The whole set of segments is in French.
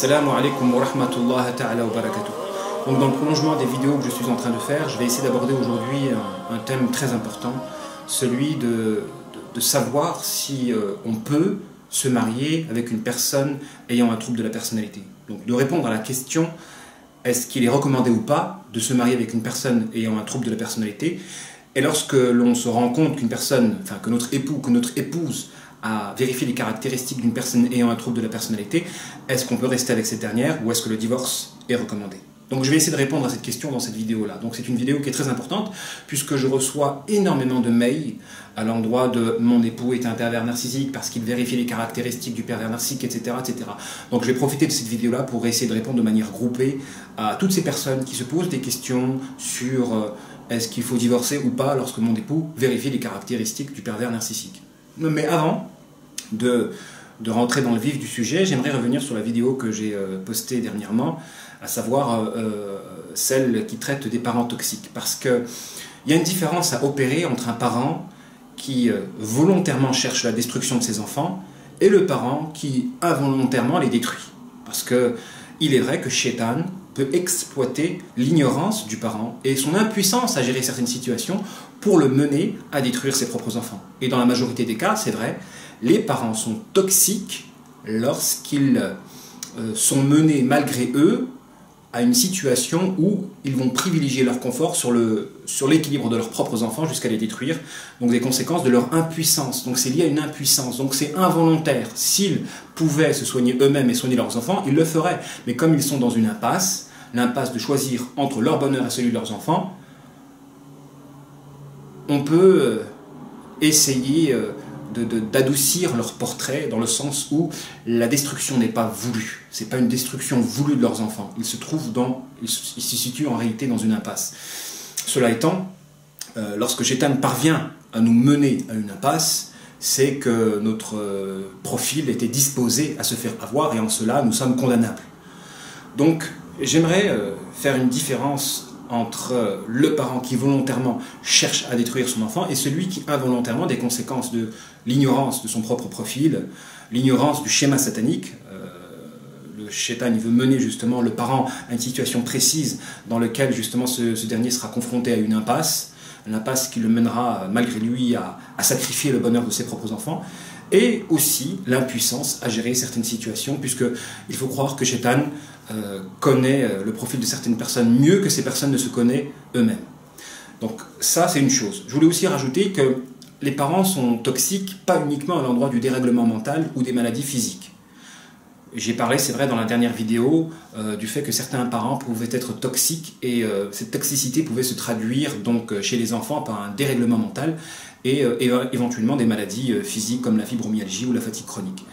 Assalamu alaikum wa rahmatullahi ta'ala wa barakatuh. Donc dans le prolongement des vidéos que je suis en train de faire, je vais essayer d'aborder aujourd'hui un thème très important, celui de savoir si on peut se marier avec une personne ayant un trouble de la personnalité. Donc de répondre à la question, est-ce qu'il est recommandé ou pas de se marier avec une personne ayant un trouble de la personnalité? Et lorsque l'on se rend compte qu'une personne, enfin que notre époux, que notre épouse a vérifié les caractéristiques d'une personne ayant un trouble de la personnalité, est-ce qu'on peut rester avec cette dernière ou est-ce que le divorce est recommandé? Donc je vais essayer de répondre à cette question dans cette vidéo-là. Donc c'est une vidéo qui est très importante puisque je reçois énormément de mails à l'endroit de mon époux est un pervers narcissique parce qu'il vérifie les caractéristiques du pervers narcissique, etc., etc. Donc je vais profiter de cette vidéo-là pour essayer de répondre de manière groupée à toutes ces personnes qui se posent des questions sur est-ce qu'il faut divorcer ou pas lorsque mon époux vérifie les caractéristiques du pervers narcissique. Mais avant de rentrer dans le vif du sujet, j'aimerais revenir sur la vidéo que j'ai postée dernièrement, à savoir celle qui traite des parents toxiques. Parce qu'il y a une différence à opérer entre un parent qui volontairement cherche la destruction de ses enfants et le parent qui involontairement les détruit. Parce qu'il est vrai que Shaitan peut exploiter l'ignorance du parent et son impuissance à gérer certaines situations pour le mener à détruire ses propres enfants. Et dans la majorité des cas, c'est vrai, les parents sont toxiques lorsqu'ils sont menés malgré eux à une situation où ils vont privilégier leur confort sur l'équilibre de leurs propres enfants jusqu'à les détruire, donc des conséquences de leur impuissance. Donc c'est lié à une impuissance, donc c'est involontaire. S'ils pouvaient se soigner eux-mêmes et soigner leurs enfants, ils le feraient. Mais comme ils sont dans une impasse, l'impasse de choisir entre leur bonheur et celui de leurs enfants, on peut essayer d'adoucir leur portrait dans le sens où la destruction n'est pas voulue. Ce n'est pas une destruction voulue de leurs enfants. Ils se situent en réalité dans une impasse. Cela étant, lorsque Shaitan parvient à nous mener à une impasse, c'est que notre profil était disposé à se faire avoir et en cela nous sommes condamnables. Donc j'aimerais faire une différence entre le parent qui volontairement cherche à détruire son enfant et celui qui involontairement, des conséquences de l'ignorance de son propre profil, l'ignorance du schéma satanique, le Shaitan il veut mener justement le parent à une situation précise dans laquelle justement ce dernier sera confronté à une impasse qui le mènera malgré lui à sacrifier le bonheur de ses propres enfants, et aussi l'impuissance à gérer certaines situations, puisqu'il faut croire que Shaitan connaît le profil de certaines personnes mieux que ces personnes ne se connaissent eux-mêmes. Donc ça, c'est une chose. Je voulais aussi rajouter que les parents sont toxiques, pas uniquement à l'endroit du dérèglement mental ou des maladies physiques. J'ai parlé, c'est vrai, dans la dernière vidéo, du fait que certains parents pouvaient être toxiques et cette toxicité pouvait se traduire donc chez les enfants par un dérèglement mental et éventuellement des maladies physiques comme la fibromyalgie ou la fatigue chronique.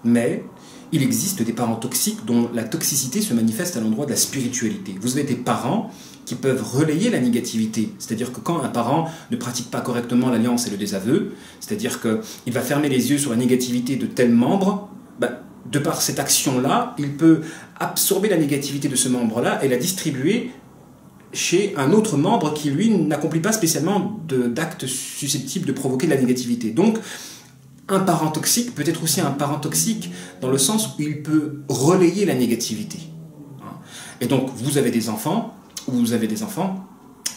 Mais il existe des parents toxiques dont la toxicité se manifeste à l'endroit de la spiritualité. Vous avez des parents qui peuvent relayer la négativité, c'est-à-dire que quand un parent ne pratique pas correctement l'alliance et le désaveu, c'est-à-dire qu'il va fermer les yeux sur la négativité de tel membre, de par cette action-là, il peut absorber la négativité de ce membre-là et la distribuer chez un autre membre qui, lui, n'accomplit pas spécialement d'actes susceptibles de provoquer de la négativité. Donc, un parent toxique peut être aussi un parent toxique dans le sens où il peut relayer la négativité. Et donc, vous avez des enfants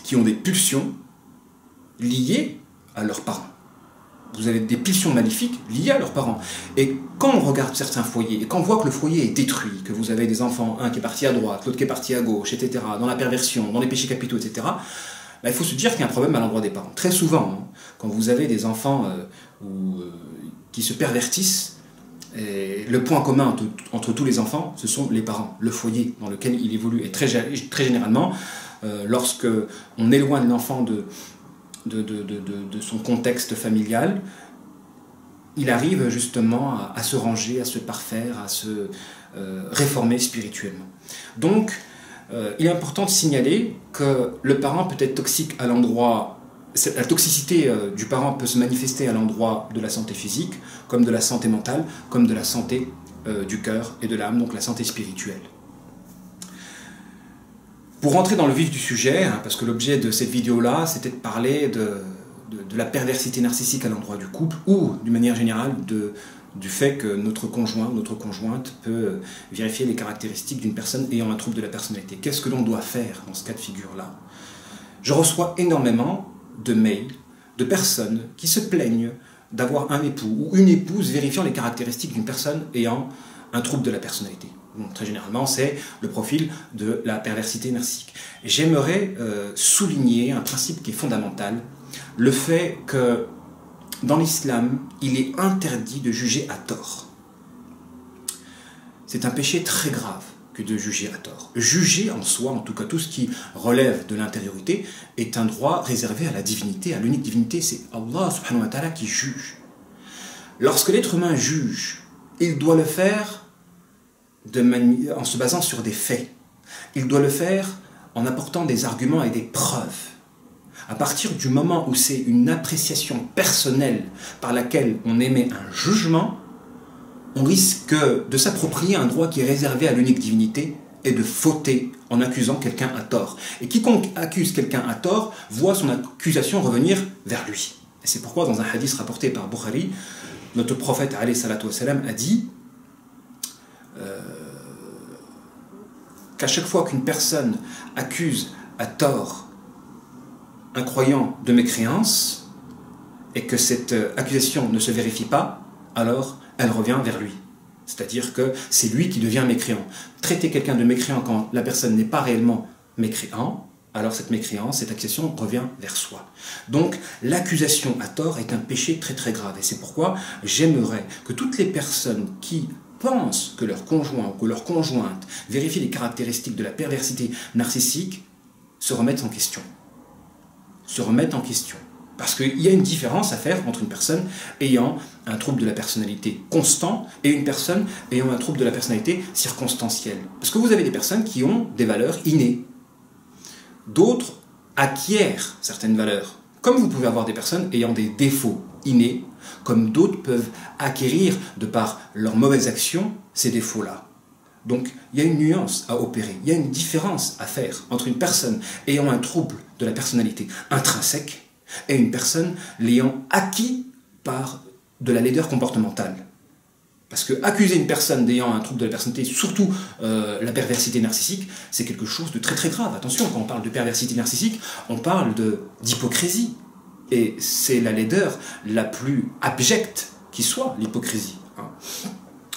qui ont des pulsions liées à leurs parents. Vous avez des pulsions maléfiques liées à leurs parents. Et quand on regarde certains foyers, et quand on voit que le foyer est détruit, que vous avez des enfants, un qui est parti à droite, l'autre qui est parti à gauche, etc., dans la perversion, dans les péchés capitaux, etc., il faut se dire qu'il y a un problème à l'endroit des parents. Très souvent, quand vous avez des enfants qui se pervertissent, et le point commun entre tous les enfants, ce sont les parents, le foyer dans lequel il évolue. Et très généralement, lorsque on éloigne l'enfant de son contexte familial, il arrive justement à se ranger, à se parfaire, à se réformer spirituellement. Donc, il est important de signaler que le parent peut être toxique à l'endroit. La toxicité du parent peut se manifester à l'endroit de la santé physique, comme de la santé mentale, comme de la santé du cœur et de l'âme, donc la santé spirituelle. Pour rentrer dans le vif du sujet, parce que l'objet de cette vidéo-là, c'était de parler de la perversité narcissique à l'endroit du couple, ou d'une manière générale du fait que notre conjoint ou notre conjointe peut vérifier les caractéristiques d'une personne ayant un trouble de la personnalité. Qu'est-ce que l'on doit faire dans ce cas de figure-là? Je reçois énormément de mails de personnes qui se plaignent d'avoir un époux ou une épouse vérifiant les caractéristiques d'une personne ayant un trouble de la personnalité. Bon, très généralement, c'est le profil de la perversité narcissique. J'aimerais souligner un principe qui est fondamental, le fait que dans l'islam, il est interdit de juger à tort. C'est un péché très grave que de juger à tort. Juger en soi, en tout cas tout ce qui relève de l'intériorité, est un droit réservé à la divinité, à l'unique divinité. C'est Allah subhanahu wa ta'ala qui juge. Lorsque l'être humain juge, il doit le faire en se basant sur des faits. Il doit le faire en apportant des arguments et des preuves. À partir du moment où c'est une appréciation personnelle par laquelle on émet un jugement, on risque de s'approprier un droit qui est réservé à l'unique divinité et de fauter en accusant quelqu'un à tort. Et quiconque accuse quelqu'un à tort voit son accusation revenir vers lui. Et c'est pourquoi dans un hadith rapporté par Bukhari, notre prophète alayhi salatu wassalam a dit qu'à chaque fois qu'une personne accuse à tort un croyant de mécréance et que cette accusation ne se vérifie pas, alors elle revient vers lui. C'est-à-dire que c'est lui qui devient mécréant. Traiter quelqu'un de mécréant quand la personne n'est pas réellement mécréant, alors cette mécréance, cette accusation revient vers soi. Donc l'accusation à tort est un péché très très grave. Et c'est pourquoi j'aimerais que toutes les personnes qui pensent que leur conjoint ou que leur conjointe vérifie les caractéristiques de la perversité narcissique se remettent en question. Se remettent en question. Parce qu'il y a une différence à faire entre une personne ayant un trouble de la personnalité constant et une personne ayant un trouble de la personnalité circonstancielle. Parce que vous avez des personnes qui ont des valeurs innées. D'autres acquièrent certaines valeurs. Comme vous pouvez avoir des personnes ayant des défauts innés, comme d'autres peuvent acquérir, de par leurs mauvaises actions, ces défauts-là. Donc, il y a une nuance à opérer, il y a une différence à faire entre une personne ayant un trouble de la personnalité intrinsèque et une personne l'ayant acquis par de la laideur comportementale. Parce que accuser une personne d'ayant un trouble de la personnalité, surtout la perversité narcissique, c'est quelque chose de très très grave. Attention, quand on parle de perversité narcissique, on parle d'hypocrisie. Et c'est la laideur la plus abjecte qui soit, l'hypocrisie.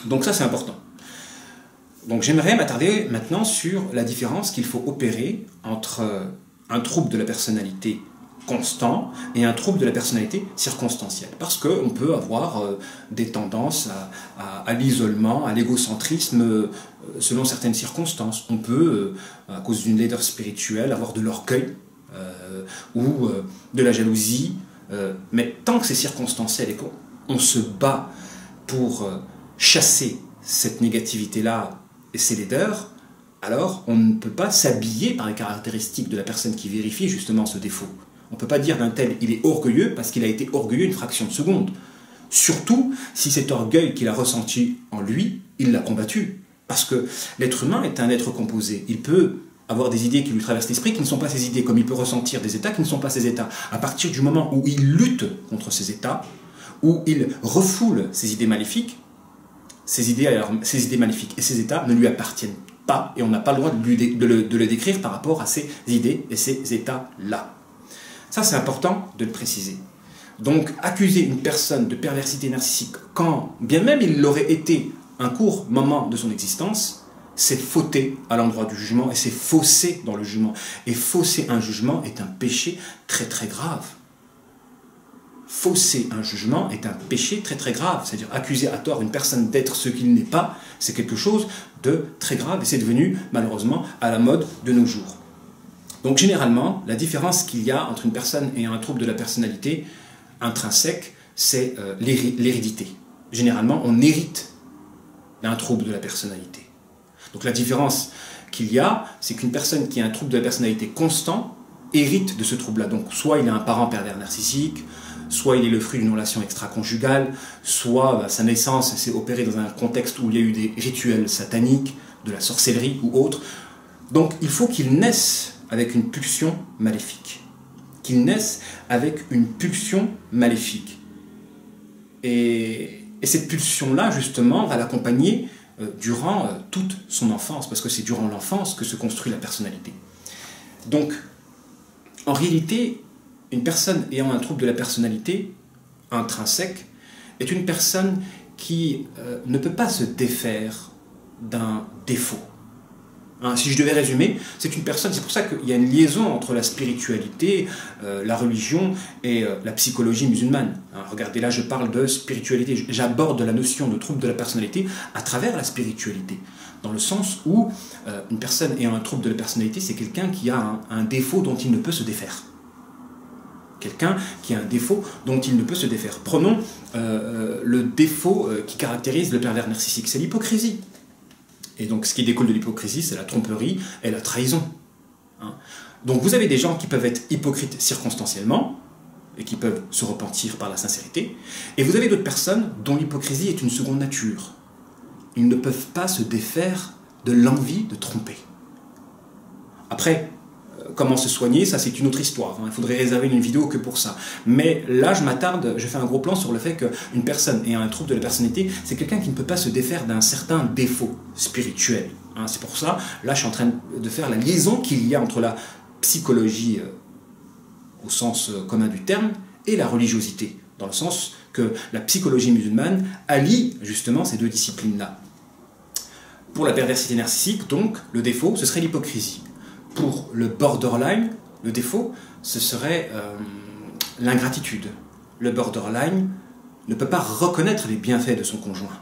Donc ça, c'est important. Donc j'aimerais m'attarder maintenant sur la différence qu'il faut opérer entre un trouble de la personnalité constant et un trouble de la personnalité circonstancielle. Parce qu'on peut avoir des tendances à l'isolement, à l'égocentrisme selon certaines circonstances. On peut, à cause d'une laideur spirituelle, avoir de l'orgueil ou de la jalousie. Mais tant que c'est circonstanciel et qu'on se bat pour chasser cette négativité-là et ces laideurs, alors on ne peut pas s'habiller par les caractéristiques de la personne qui vérifie justement ce défaut. On ne peut pas dire d'un tel il est orgueilleux parce qu'il a été orgueilleux une fraction de seconde. Surtout si cet orgueil qu'il a ressenti en lui, il l'a combattu. Parce que l'être humain est un être composé. Il peut avoir des idées qui lui traversent l'esprit qui ne sont pas ses idées, comme il peut ressentir des états qui ne sont pas ses états. À partir du moment où il lutte contre ces états, où il refoule ses idées maléfiques, ces idées maléfiques et ces états ne lui appartiennent pas et on n'a pas le droit de le décrire par rapport à ces idées et ces états-là. Ça, c'est important de le préciser. Donc, accuser une personne de perversité narcissique quand, bien même il l'aurait été un court moment de son existence, c'est fauter à l'endroit du jugement et c'est fausser dans le jugement. Et fausser un jugement est un péché très très grave. Fausser un jugement est un péché très très grave. C'est-à-dire accuser à tort une personne d'être ce qu'il n'est pas, c'est quelque chose de très grave et c'est devenu malheureusement à la mode de nos jours. Donc généralement, la différence qu'il y a entre une personne ayant un trouble de la personnalité intrinsèque, c'est l'hérédité. Généralement, on hérite d'un trouble de la personnalité. Donc la différence qu'il y a, c'est qu'une personne qui a un trouble de la personnalité constant hérite de ce trouble-là. Donc soit il a un parent pervers narcissique, soit il est le fruit d'une relation extra-conjugale, soit sa naissance s'est opérée dans un contexte où il y a eu des rituels sataniques, de la sorcellerie ou autre. Donc il faut qu'il naisse avec une pulsion maléfique. Qu'il naisse avec une pulsion maléfique. Et Et cette pulsion-là, justement, va l'accompagner durant toute son enfance, parce que c'est durant l'enfance que se construit la personnalité. Donc, en réalité, une personne ayant un trouble de la personnalité intrinsèque est une personne qui ne peut pas se défaire d'un défaut. Hein, si je devais résumer, c'est une personne, c'est pour ça qu'il y a une liaison entre la spiritualité, la religion et la psychologie musulmane. Hein, regardez, là je parle de spiritualité, j'aborde la notion de trouble de la personnalité à travers la spiritualité, dans le sens où une personne ayant un trouble de la personnalité, c'est quelqu'un qui a un défaut dont il ne peut se défaire. Quelqu'un qui a un défaut dont il ne peut se défaire. Prenons le défaut qui caractérise le pervers narcissique, c'est l'hypocrisie. Et donc ce qui découle de l'hypocrisie, c'est la tromperie et la trahison. Hein. Donc vous avez des gens qui peuvent être hypocrites circonstanciellement, et qui peuvent se repentir par la sincérité, et vous avez d'autres personnes dont l'hypocrisie est une seconde nature. Ils ne peuvent pas se défaire de l'envie de tromper. Après, comment se soigner, ça c'est une autre histoire. Hein. Il faudrait réserver une vidéo que pour ça. Mais là, je fais un gros plan sur le fait qu'une personne ayant un trouble de la personnalité, c'est quelqu'un qui ne peut pas se défaire d'un certain défaut spirituel. Hein. C'est pour ça, là, je suis en train de faire la liaison qu'il y a entre la psychologie, au sens commun du terme, et la religiosité, dans le sens que la psychologie musulmane allie justement ces deux disciplines-là. Pour la perversité narcissique, donc, le défaut, ce serait l'hypocrisie. Pour le borderline, le défaut, ce serait l'ingratitude. Le borderline ne peut pas reconnaître les bienfaits de son conjoint.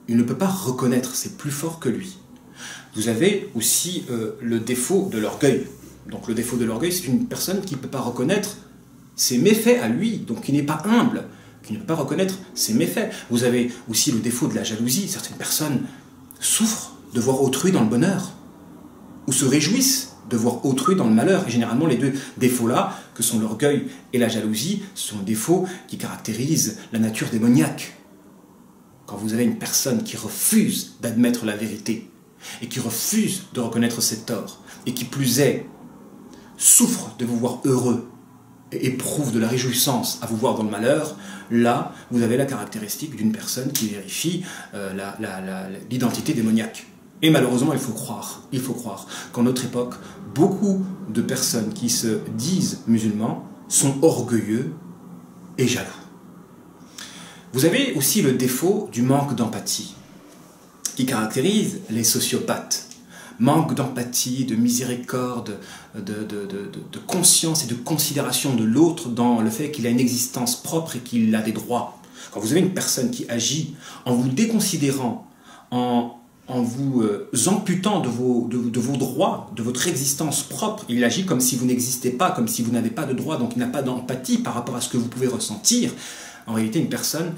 Il ne peut pas reconnaître, c'est plus fort que lui. Vous avez aussi le défaut de l'orgueil. Donc le défaut de l'orgueil, c'est une personne qui ne peut pas reconnaître ses méfaits à lui, donc qui n'est pas humble, qui ne peut pas reconnaître ses méfaits. Vous avez aussi le défaut de la jalousie. Certaines personnes souffrent de voir autrui dans le bonheur, ou se réjouissent de voir autrui dans le malheur. Et généralement, les deux défauts-là, que sont l'orgueil et la jalousie, sont des défauts qui caractérisent la nature démoniaque. Quand vous avez une personne qui refuse d'admettre la vérité, et qui refuse de reconnaître ses torts, et qui plus est, souffre de vous voir heureux, et éprouve de la réjouissance à vous voir dans le malheur, là, vous avez la caractéristique d'une personne qui vérifie l'identité démoniaque. Et malheureusement, il faut croire qu'en notre époque, beaucoup de personnes qui se disent musulmans sont orgueilleux et jaloux. Vous avez aussi le défaut du manque d'empathie, qui caractérise les sociopathes. Manque d'empathie, de miséricorde, de conscience et de considération de l'autre dans le fait qu'il a une existence propre et qu'il a des droits. Quand vous avez une personne qui agit en vous déconsidérant, en vous amputant de vos droits, de votre existence propre, il agit comme si vous n'existez pas, comme si vous n'avez pas de droits, donc il n'a pas d'empathie par rapport à ce que vous pouvez ressentir. En réalité, une personne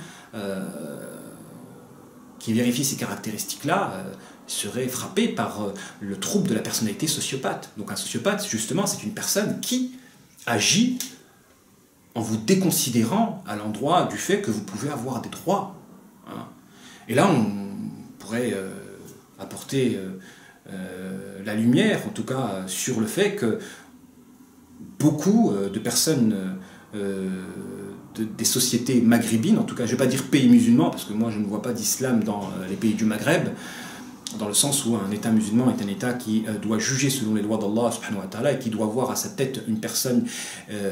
qui vérifie ces caractéristiques-là serait frappée par le trouble de la personnalité sociopathe. Donc un sociopathe, justement, c'est une personne qui agit en vous déconsidérant à l'endroit du fait que vous pouvez avoir des droits. Hein. Et là, on pourrait apporter la lumière, en tout cas, sur le fait que beaucoup de personnes des sociétés maghrébines, en tout cas, je ne vais pas dire pays musulmans, parce que moi je ne vois pas d'islam dans les pays du Maghreb, dans le sens où un État musulman est un État qui doit juger selon les lois d'Allah subhanahu wa ta'ala et qui doit avoir à sa tête une personne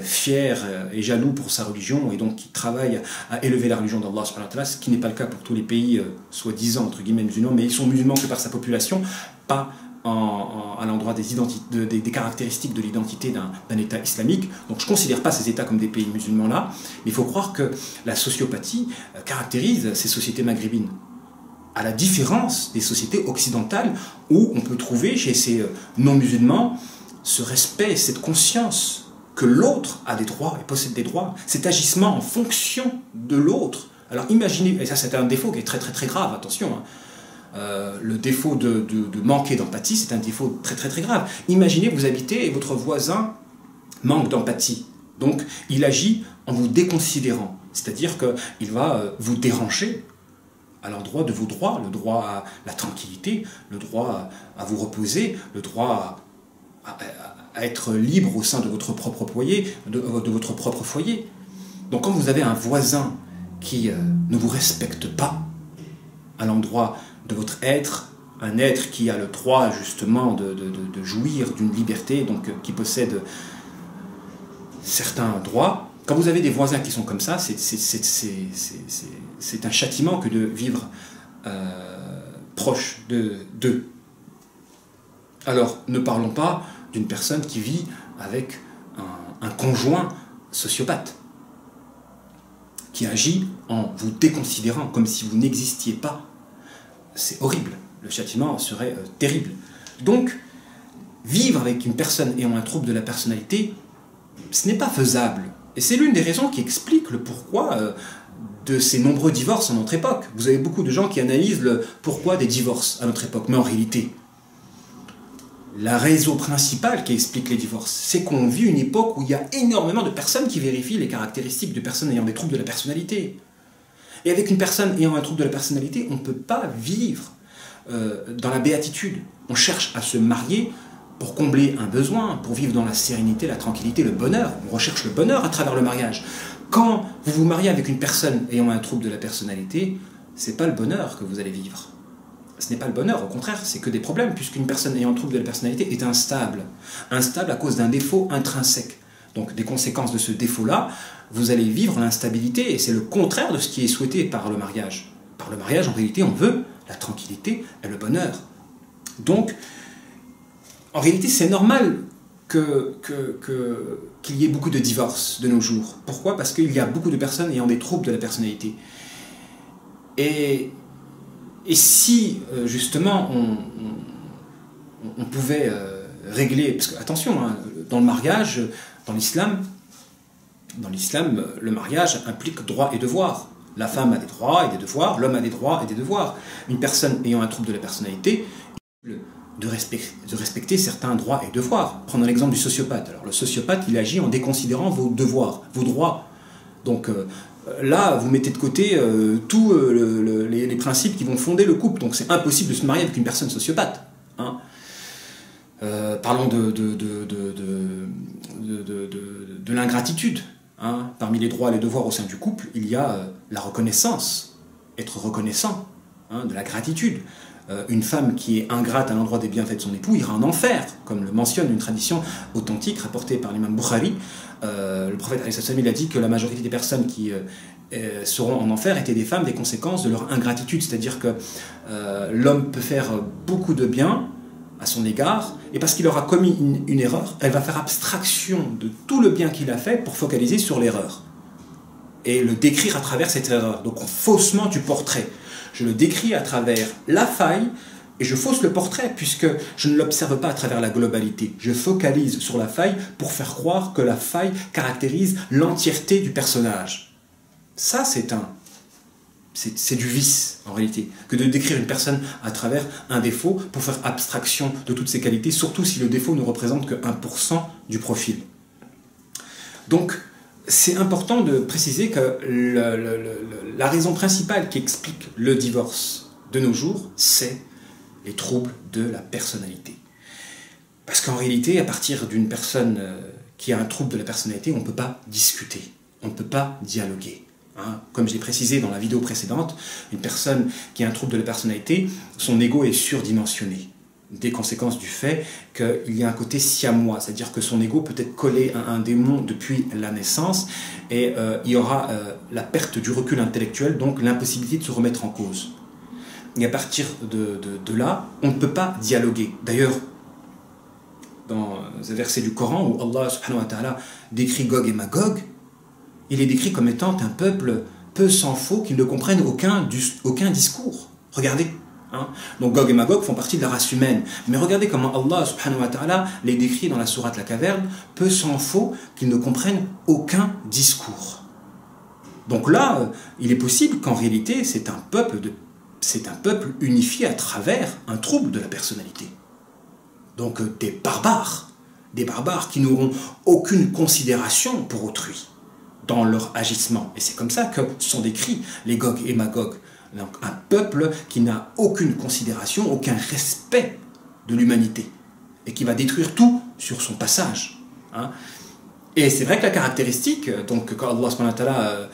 fière et jaloux pour sa religion et donc qui travaille à élever la religion d'Allah subhanahu wa ta'ala, ce qui n'est pas le cas pour tous les pays soi-disant entre guillemets musulmans, mais ils sont musulmans que par sa population, pas à l'endroit des caractéristiques de l'identité d'un État islamique. Donc je ne considère pas ces États comme des pays musulmans là, mais il faut croire que la sociopathie caractérise ces sociétés maghrébines, à la différence des sociétés occidentales où on peut trouver chez ces non-musulmans ce respect, cette conscience que l'autre a des droits et possède des droits, cet agissement en fonction de l'autre. Alors imaginez, et ça c'est un défaut qui est très très très grave, attention, hein. Le défaut de manquer d'empathie, c'est un défaut très très très grave. Imaginez, vous habitez et votre voisin manque d'empathie. Donc il agit en vous déconsidérant, c'est-à-dire qu'il va vous déranger à l'endroit de vos droits, le droit à la tranquillité, le droit à vous reposer, le droit à être libre au sein de votre propre foyer, Donc quand vous avez un voisin qui ne vous respecte pas à l'endroit de votre être, un être qui a le droit justement de jouir d'une liberté, donc qui possède certains droits. Quand vous avez des voisins qui sont comme ça, c'est un châtiment que de vivre proche d'eux. Alors, ne parlons pas d'une personne qui vit avec un conjoint sociopathe, qui agit en vous déconsidérant, comme si vous n'existiez pas. C'est horrible. Le châtiment serait terrible. Donc, vivre avec une personne ayant un trouble de la personnalité, ce n'est pas faisable. Et c'est l'une des raisons qui explique le pourquoi de ces nombreux divorces en notre époque. Vous avez beaucoup de gens qui analysent le pourquoi des divorces à notre époque. Mais en réalité, la raison principale qui explique les divorces, c'est qu'on vit une époque où il y a énormément de personnes qui vérifient les caractéristiques de personnes ayant des troubles de la personnalité. Et avec une personne ayant un trouble de la personnalité, on ne peut pas vivre dans la béatitude. On cherche à se marier pour combler un besoin, pour vivre dans la sérénité, la tranquillité, le bonheur. On recherche le bonheur à travers le mariage. Quand vous vous mariez avec une personne ayant un trouble de la personnalité, ce n'est pas le bonheur que vous allez vivre. Ce n'est pas le bonheur, au contraire, c'est que des problèmes, puisqu'une personne ayant un trouble de la personnalité est instable. Instable à cause d'un défaut intrinsèque. Donc des conséquences de ce défaut-là, vous allez vivre l'instabilité, et c'est le contraire de ce qui est souhaité par le mariage. Par le mariage, en réalité, on veut la tranquillité et le bonheur. Donc, en réalité, c'est normal qu'il y ait beaucoup de divorces de nos jours. Pourquoi? Parce qu'il y a beaucoup de personnes ayant des troubles de la personnalité. Et si, justement, on pouvait régler... Parce que, attention, hein, dans le mariage, dans l'islam, le mariage implique droits et devoirs. La femme a des droits et des devoirs, l'homme a des droits et des devoirs. Une personne ayant un trouble de la personnalité, de respecter certains droits et devoirs. Prenons l'exemple du sociopathe. Alors, le sociopathe, il agit en déconsidérant vos devoirs, vos droits. Donc là, vous mettez de côté tous les principes qui vont fonder le couple. Donc c'est impossible de se marier avec une personne sociopathe. Hein. Parlons de l'ingratitude. Hein. Parmi les droits et les devoirs au sein du couple, il y a la reconnaissance, être reconnaissant, hein, de la gratitude. Une femme qui est ingrate à l'endroit des bienfaits de son époux ira en enfer, comme le mentionne une tradition authentique rapportée par l'imam Bukhari. Le prophète il a dit que la majorité des personnes qui seront en enfer étaient des femmes des conséquences de leur ingratitude, c'est-à-dire que l'homme peut faire beaucoup de bien à son égard, et parce qu'il aura commis une erreur, elle va faire abstraction de tout le bien qu'il a fait pour focaliser sur l'erreur et le décrire à travers cette erreur. Donc faussement du portrait. Je le décris à travers la faille et je fausse le portrait puisque je ne l'observe pas à travers la globalité. Je focalise sur la faille pour faire croire que la faille caractérise l'entièreté du personnage. Ça, c'est du vice en réalité, que de décrire une personne à travers un défaut pour faire abstraction de toutes ses qualités, surtout si le défaut ne représente que 1% du profil. Donc, c'est important de préciser que la raison principale qui explique le divorce de nos jours, c'est les troubles de la personnalité. Parce qu'en réalité, à partir d'une personne qui a un trouble de la personnalité, on ne peut pas discuter, on ne peut pas dialoguer. Hein. Comme j'ai précisé dans la vidéo précédente, une personne qui a un trouble de la personnalité, son ego est surdimensionné. Des conséquences du fait qu'il y a un côté siamois, c'est-à-dire que son ego peut être collé à un démon depuis la naissance et il y aura la perte du recul intellectuel, donc l'impossibilité de se remettre en cause. Et à partir de là, on ne peut pas dialoguer. D'ailleurs, dans un verset du Coran où Allah subhanahu wa ta'ala décrit Gog et Magog, il est décrit comme étant un peuple peu sans faux qui ne comprennent aucun discours. Regardez. Hein. Donc Gog et Magog font partie de la race humaine. Mais regardez comment Allah subhanahu wa ta'ala les décrit dans la sourate La Caverne, peu sans faux qu'ils ne comprennent aucun discours. Donc là, il est possible qu'en réalité, c'est un peuple unifié à travers un trouble de la personnalité. Donc des barbares qui n'auront aucune considération pour autrui dans leur agissement. Et c'est comme ça que sont décrits les Gog et Magog. Donc, un peuple qui n'a aucune considération, aucun respect de l'humanité et qui va détruire tout sur son passage. Hein. Et c'est vrai que la caractéristique, donc quand Allah subhanahu wa ta'ala,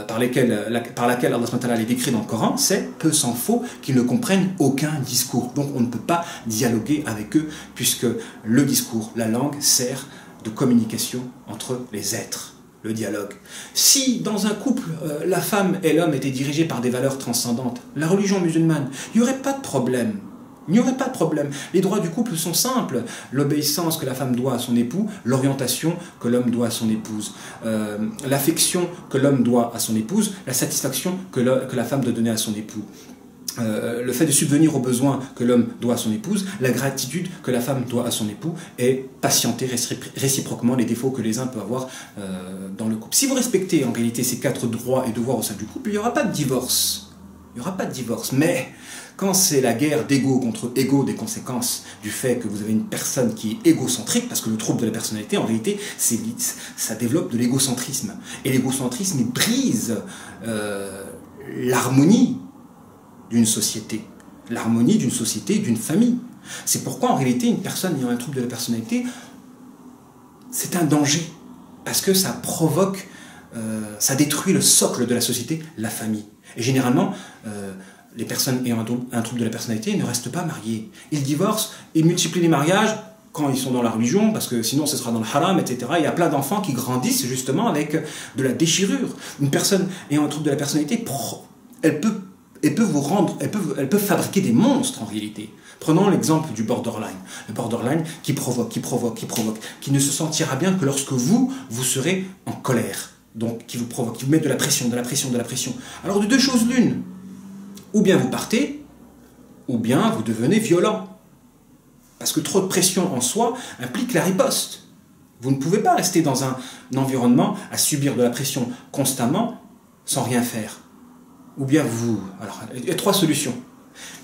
par laquelle Allah subhanahu wa ta'ala les décrit dans le Coran, c'est peu s'en faut qu'ils ne comprennent aucun discours. Donc on ne peut pas dialoguer avec eux, puisque le discours, la langue, sert de communication entre les êtres, le dialogue. Si dans un couple, la femme et l'homme étaient dirigés par des valeurs transcendantes, la religion musulmane, il n'y aurait pas de problème. Il n'y aurait pas de problème. Les droits du couple sont simples. L'obéissance que la femme doit à son époux, l'orientation que l'homme doit à son épouse, l'affection que l'homme doit à son épouse, la satisfaction que la femme doit donner à son époux. Le fait de subvenir aux besoins que l'homme doit à son épouse, la gratitude que la femme doit à son époux, et patienter réciproquement les défauts que les uns peuvent avoir dans le couple. Si vous respectez en réalité ces 4 droits et devoirs au sein du couple, il n'y aura pas de divorce. Il n'y aura pas de divorce. Mais quand c'est la guerre d'ego contre ego, des conséquences du fait que vous avez une personne qui est égocentrique, parce que le trouble de la personnalité, en réalité, ça développe de l'égocentrisme. Et l'égocentrisme, il brise l'harmonie d'une société, d'une famille. C'est pourquoi en réalité une personne ayant un trouble de la personnalité, c'est un danger, parce que ça provoque, ça détruit le socle de la société, la famille. Et généralement, les personnes ayant un trouble de la personnalité ne restent pas mariées. Ils divorcent, ils multiplient les mariages quand ils sont dans la religion, parce que sinon ce sera dans le haram, etc. Il y a plein d'enfants qui grandissent justement avec de la déchirure. Une personne ayant un trouble de la personnalité, elle peut fabriquer des monstres en réalité. Prenons l'exemple du borderline. Le borderline qui provoque, qui ne se sentira bien que lorsque vous serez en colère. Donc qui vous provoque, qui vous met de la pression. Alors de 2 choses l'une. Ou bien vous partez, ou bien vous devenez violent. Parce que trop de pression en soi implique la riposte. Vous ne pouvez pas rester dans un environnement à subir de la pression constamment sans rien faire. Ou bien Alors, il y a 3 solutions.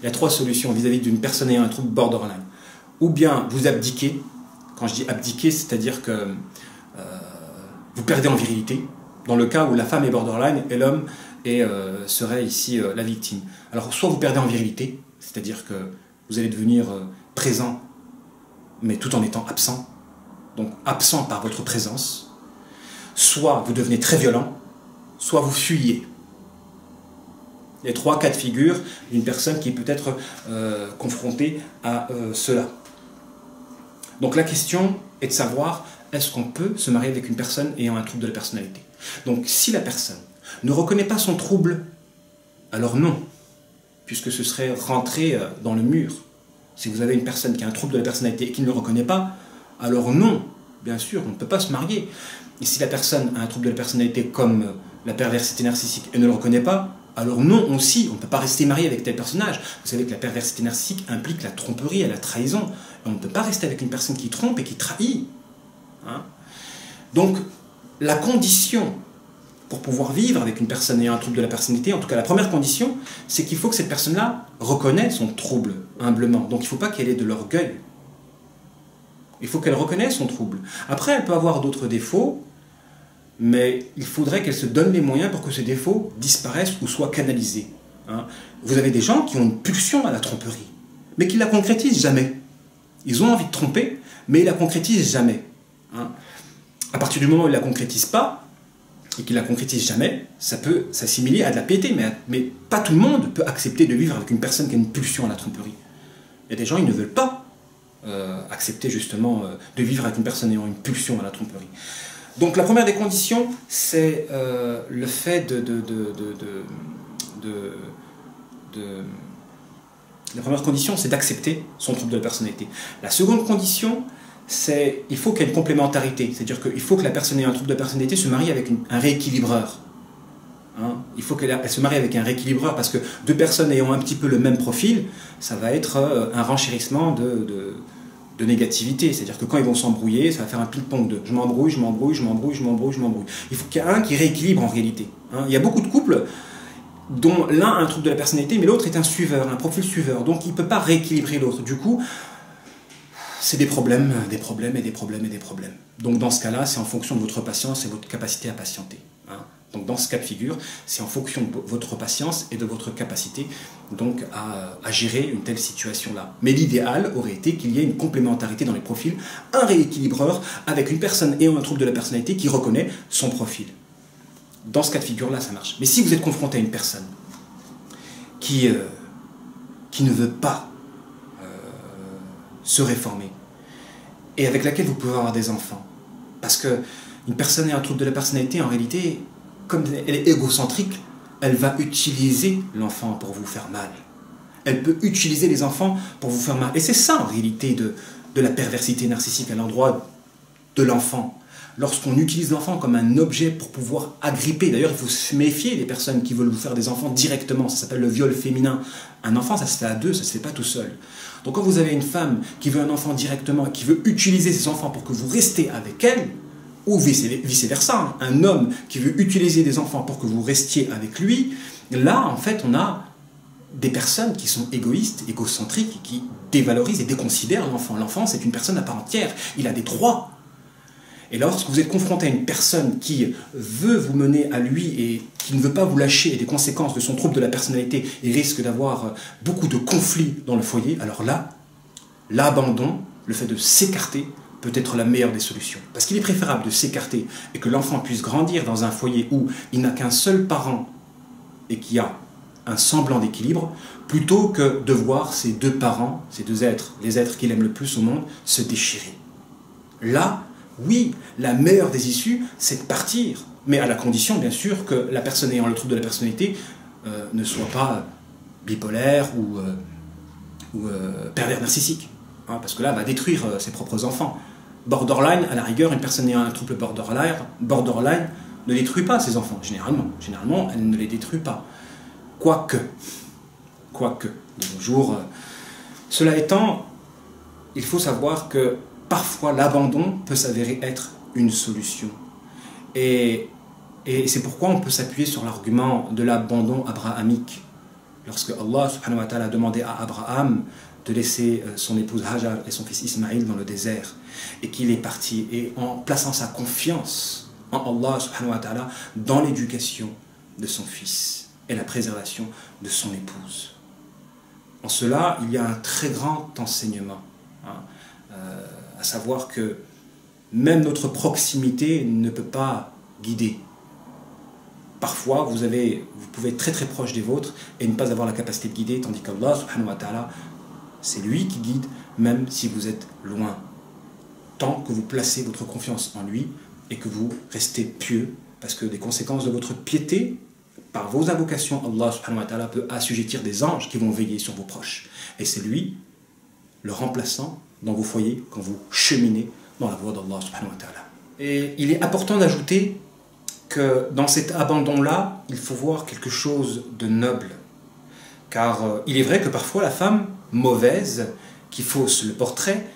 Il y a 3 solutions vis-à-vis d'une personne ayant un trouble borderline. Ou bien vous abdiquez. Quand je dis abdiquer, c'est-à-dire que vous perdez en virilité. Dans le cas où la femme est borderline et l'homme serait ici la victime. Alors, soit vous perdez en virilité, c'est-à-dire que vous allez devenir présent, mais tout en étant absent. Donc, absent par votre présence. Soit vous devenez très violent, soit vous fuyez. Il y a 3 cas de figure d'une personne qui peut être confrontée à cela. Donc la question est de savoir, est-ce qu'on peut se marier avec une personne ayant un trouble de la personnalité? Donc si la personne ne reconnaît pas son trouble, alors non, puisque ce serait rentrer dans le mur. Si vous avez une personne qui a un trouble de la personnalité et qui ne le reconnaît pas, alors non, bien sûr, on ne peut pas se marier. Et si la personne a un trouble de la personnalité comme la perversité narcissique et ne le reconnaît pas, alors non, aussi, on ne peut pas rester marié avec tel personnage. Vous savez que la perversité narcissique implique la tromperie et la trahison. Et on ne peut pas rester avec une personne qui trompe et qui trahit. Hein? Donc, la condition pour pouvoir vivre avec une personne ayant un trouble de la personnalité, en tout cas la première condition, c'est qu'il faut que cette personne-là reconnaisse son trouble, humblement. Donc il ne faut pas qu'elle ait de l'orgueil. Il faut qu'elle reconnaisse son trouble. Après, elle peut avoir d'autres défauts, mais il faudrait qu'elle se donne les moyens pour que ces défauts disparaissent ou soient canalisés. Hein. Vous avez des gens qui ont une pulsion à la tromperie, mais qui ne la concrétisent jamais. Ils ont envie de tromper, mais ils ne la concrétisent jamais. Hein. À partir du moment où ils ne la concrétisent pas, et qu'ils ne la concrétisent jamais, ça peut s'assimiler à de la piété, mais pas tout le monde peut accepter de vivre avec une personne qui a une pulsion à la tromperie. Il y a des gens, ils ne veulent pas accepter justement de vivre avec une personne ayant une pulsion à la tromperie. Donc la première des conditions, c'est le fait la première condition, c'est d'accepter son trouble de la personnalité. La seconde condition, c'est il faut qu'il y ait une complémentarité. C'est-à-dire qu'il faut que la personne ayant un trouble de personnalité se marie avec un rééquilibreur. Hein, il faut qu'elle se marie avec un rééquilibreur parce que 2 personnes ayant un petit peu le même profil, ça va être un renchérissement de négativité. C'est-à-dire que quand ils vont s'embrouiller, ça va faire un ping-pong de je m'embrouille. Il faut qu'il y ait un qui rééquilibre en réalité. Hein, il y a beaucoup de couples dont l'un a un trouble de la personnalité, mais l'autre est un suiveur, un profil suiveur. Donc il ne peut pas rééquilibrer l'autre. Du coup, c'est des problèmes. Donc dans ce cas-là, c'est en fonction de votre patience et votre capacité à patienter. Hein. Donc dans ce cas de figure, c'est en fonction de votre patience et de votre capacité donc à gérer une telle situation-là. Mais l'idéal aurait été qu'il y ait une complémentarité dans les profils, un rééquilibreur avec une personne ayant un trouble de la personnalité qui reconnaît son profil. Dans ce cas de figure-là, ça marche. Mais si vous êtes confronté à une personne qui ne veut pas se réformer et avec laquelle vous pouvez avoir des enfants, parce qu'une personne ayant un trouble de la personnalité, en réalité, comme elle est égocentrique, elle va utiliser l'enfant pour vous faire mal. Elle peut utiliser les enfants pour vous faire mal. Et c'est ça, en réalité, de la perversité narcissique à l'endroit de l'enfant. Lorsqu'on utilise l'enfant comme un objet pour pouvoir agripper, d'ailleurs, il faut se méfier des personnes qui veulent vous faire des enfants directement. Ça s'appelle le viol féminin. Un enfant, ça se fait à deux, ça ne se fait pas tout seul. Donc quand vous avez une femme qui veut un enfant directement, qui veut utiliser ses enfants pour que vous restiez avec elle, ou vice-versa, un homme qui veut utiliser des enfants pour que vous restiez avec lui, là, en fait, on a des personnes qui sont égoïstes, égocentriques, qui dévalorisent et déconsidèrent l'enfant. L'enfant, c'est une personne à part entière, il a des droits. Et lorsque vous êtes confronté à une personne qui veut vous mener à lui et qui ne veut pas vous lâcher et des conséquences de son trouble de la personnalité et risque d'avoir beaucoup de conflits dans le foyer, alors là, l'abandon, le fait de s'écarter, peut être la meilleure des solutions. Parce qu'il est préférable de s'écarter et que l'enfant puisse grandir dans un foyer où il n'a qu'un seul parent et qui a un semblant d'équilibre, plutôt que de voir ces deux parents, ces deux êtres, les êtres qu'il aime le plus au monde, se déchirer. Là, oui, la meilleure des issues, c'est de partir. Mais à la condition, bien sûr, que la personne ayant le trouble de la personnalité ne soit pas bipolaire ou pervers narcissique. Hein, parce que là, elle va détruire ses propres enfants. Borderline, à la rigueur, une personne ayant un trouble borderline ne détruit pas ses enfants, généralement. Généralement, elle ne les détruit pas. Quoique, de nos jours. Cela étant, il faut savoir que parfois l'abandon peut s'avérer être une solution. Et c'est pourquoi on peut s'appuyer sur l'argument de l'abandon abrahamique. Lorsque Allah subhanahu wa ta'ala a demandé à Abraham de laisser son épouse Hajar et son fils Ismaïl dans le désert, et qu'il est parti, et en plaçant sa confiance en Allah subhanahu wa ta'ala dans l'éducation de son fils et la préservation de son épouse. En cela, il y a un très grand enseignement, à savoir que même notre proximité ne peut pas guider. Parfois, vous pouvez être très très proche des vôtres et ne pas avoir la capacité de guider, tandis qu'Allah subhanahu wa ta'ala, c'est lui qui guide, même si vous êtes loin. Tant que vous placez votre confiance en lui et que vous restez pieux, parce que des conséquences de votre piété, par vos invocations, Allah subhanahu wa ta'ala peut assujettir des anges qui vont veiller sur vos proches. Et c'est lui, le remplaçant dans vos foyers, quand vous cheminez dans la voie d'Allah subhanahu wa ta'ala. Et il est important d'ajouter que dans cet abandon-là, il faut voir quelque chose de noble. Car il est vrai que parfois la femme mauvaise, qui fausse le portrait,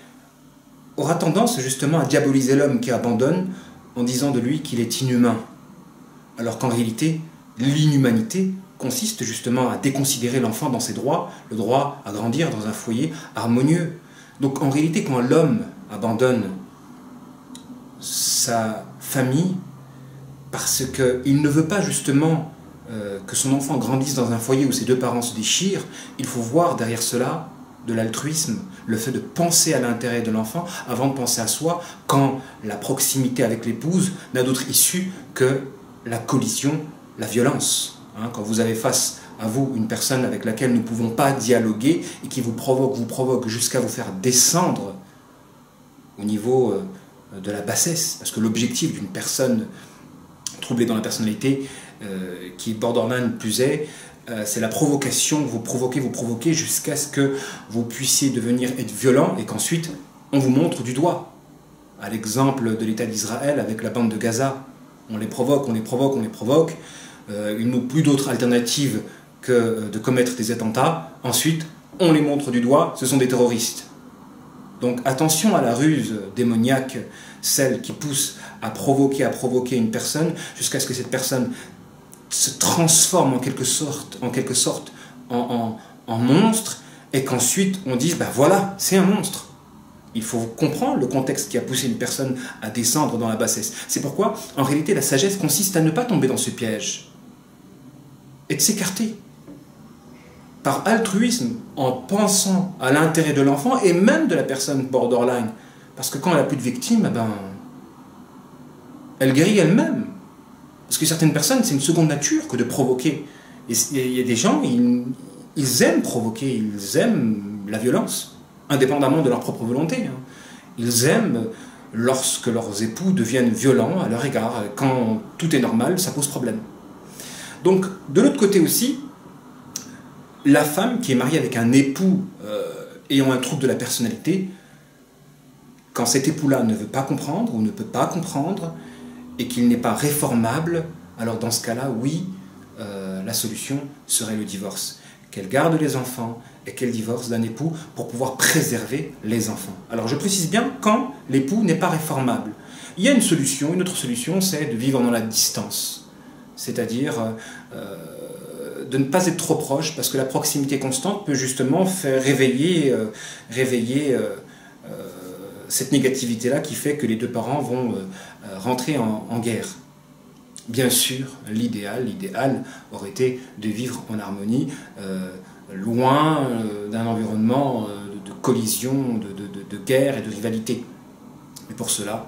aura tendance justement à diaboliser l'homme qui abandonne en disant de lui qu'il est inhumain. Alors qu'en réalité, l'inhumanité consiste justement à déconsidérer l'enfant dans ses droits, le droit à grandir dans un foyer harmonieux. Donc en réalité, quand l'homme abandonne sa famille, parce qu'il ne veut pas justement que son enfant grandisse dans un foyer où ses deux parents se déchirent, il faut voir derrière cela de l'altruisme, le fait de penser à l'intérêt de l'enfant avant de penser à soi, quand la proximité avec l'épouse n'a d'autre issue que la collision, la violence. Hein, quand vous avez face à vous une personne avec laquelle nous ne pouvons pas dialoguer et qui vous provoque jusqu'à vous faire descendre au niveau de la bassesse, parce que l'objectif d'une personne troublée dans la personnalité, qui est borderline plus est, c'est la provocation, vous provoquez jusqu'à ce que vous puissiez devenir être violent et qu'ensuite on vous montre du doigt. À l'exemple de l'État d'Israël avec la bande de Gaza, on les provoque, ils n'ont plus d'autre alternative que de commettre des attentats, ensuite on les montre du doigt, ce sont des terroristes. Donc attention à la ruse démoniaque, celle qui pousse à provoquer une personne jusqu'à ce que cette personne se transforme en quelque sorte en monstre et qu'ensuite on dise, ben voilà, c'est un monstre. Il faut comprendre le contexte qui a poussé une personne à descendre dans la bassesse. C'est pourquoi, en réalité, la sagesse consiste à ne pas tomber dans ce piège et de s'écarter par altruisme, en pensant à l'intérêt de l'enfant et même de la personne borderline. Parce que quand elle n'a plus de victime, elle guérit elle-même. Parce que certaines personnes, c'est une seconde nature que de provoquer. Et il y a des gens, ils aiment provoquer, ils aiment la violence, indépendamment de leur propre volonté. Ils aiment lorsque leurs époux deviennent violents à leur égard. Quand tout est normal, ça pose problème. Donc, de l'autre côté aussi, la femme qui est mariée avec un époux ayant un trouble de la personnalité, quand cet époux-là ne veut pas comprendre ou ne peut pas comprendre et qu'il n'est pas réformable, alors dans ce cas-là, oui, la solution serait le divorce. Qu'elle garde les enfants et qu'elle divorce d'un époux pour pouvoir préserver les enfants. Alors je précise bien quand l'époux n'est pas réformable. Il y a une solution, une autre solution, c'est de vivre dans la distance. C'est-à-dire de ne pas être trop proche, parce que la proximité constante peut justement faire réveiller cette négativité-là qui fait que les deux parents vont rentrer en guerre. Bien sûr, l'idéal aurait été de vivre en harmonie, loin d'un environnement de collision, de guerre et de rivalité. Mais pour cela,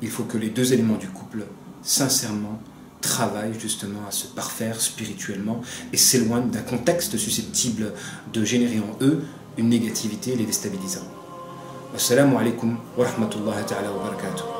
il faut que les deux éléments du couple, sincèrement, travaillent justement à se parfaire spirituellement et s'éloignent d'un contexte susceptible de générer en eux une négativité les déstabilisant. Assalamu alaikum wa rahmatullahi ta'ala wa barakatuh.